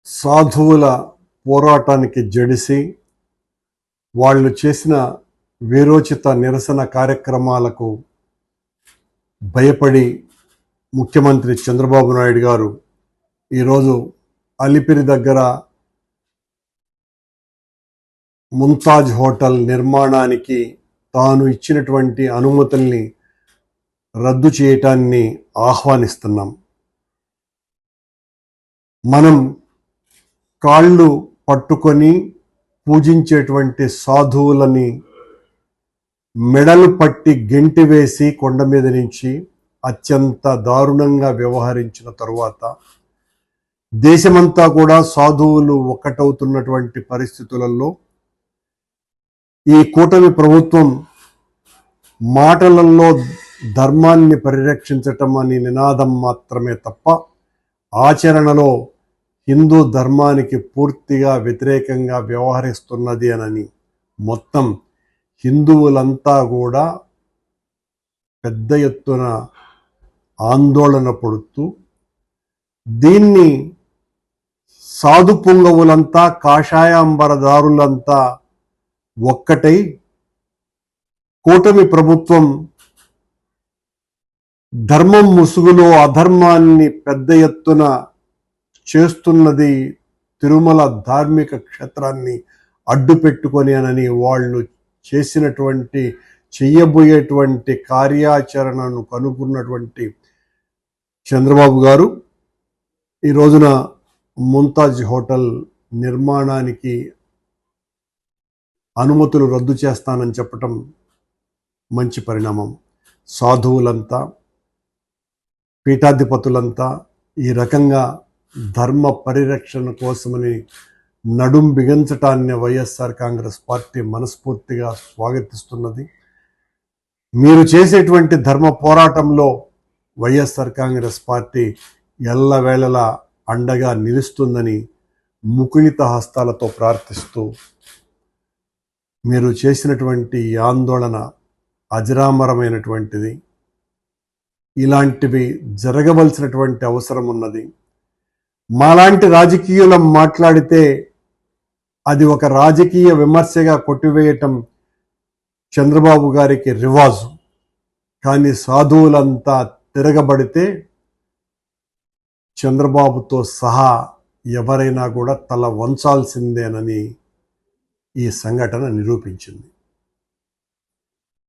సాధువుల పోరాటానికి జడిసి వాళ్ళు చేసిన వీరోచిత నిరసన కార్యక్రమాలకు భయపడి ముఖ్యమంత్రి చంద్రబాబు నాయుడు గారు ఈరోజు అలిపిరి దగ్గర ముంతాజ్ హోటల్ నిర్మాణానికి తాను ఇచ్చినటువంటి అనుమతుల్ని రద్దు చేయటాన్ని ఆహ్వానిస్తున్నాం. మనం కాళ్ళు పట్టుకొని పూజించేటువంటి సాధువులని మెడలు పట్టి గెంటి వేసి కొండ మీద నుంచి అత్యంత దారుణంగా వ్యవహరించిన తరువాత దేశమంతా కూడా సాధువులు ఒక్కటవుతున్నటువంటి పరిస్థితులలో ఈ కూటమి ప్రభుత్వం మాటలలో ధర్మాన్ని పరిరక్షించటం అనే నినాదం మాత్రమే తప్ప ఆచరణలో హిందూ ధర్మానికి పూర్తిగా వ్యతిరేకంగా వ్యవహరిస్తున్నది అని మొత్తం హిందువులంతా కూడా పెద్ద ఎత్తున ఆందోళన పడుతూ దీన్ని సాధు పుంగవులంతా కాషాయాంబరదారులంతా ఒక్కటై కూటమి ప్రభుత్వం ధర్మం ముసుగులో అధర్మాన్ని పెద్ద ఎత్తున చేస్తున్నది, తిరుమల ధార్మిక క్షేత్రాన్ని అడ్డు పెట్టుకొని అని వాళ్ళు చేసినటువంటి చెయ్యబోయేటువంటి కార్యాచరణను కనుగొన్నటువంటి చంద్రబాబు గారు ఈ రోజున ముంతాజ్ హోటల్ నిర్మాణానికి అనుమతులు రద్దు చేస్తానని చెప్పటం మంచి పరిణామం. సాధువులంతా పీఠాధిపతులంతా ఈ రకంగా ధర్మ పరిరక్షణ కోసమని నడుం బిగించటాన్ని వైఎస్ఆర్ కాంగ్రెస్ పార్టీ మనస్ఫూర్తిగా స్వాగతిస్తున్నది. మీరు చేసేటువంటి ధర్మ పోరాటంలో వైఎస్ఆర్ కాంగ్రెస్ పార్టీ ఎల్లవేళలా అండగా నిలుస్తుందని ముకుళిత హస్తాలతో ప్రార్థిస్తూ మీరు చేసినటువంటి ఆందోళన అజరామరమైనటువంటిది. ఇలాంటివి జరగవలసినటువంటి అవసరం ఉన్నది. మాలాంటి రాజకీయులం మాట్లాడితే అది ఒక రాజకీయ విమర్శగా కొట్టివేయటం చంద్రబాబు గారికి రివాజు. కానీ సాధువులంతా తిరగబడితే చంద్రబాబుతో సహా ఎవరైనా కూడా తల వంచాల్సిందేనని ఈ సంఘటన నిరూపించింది.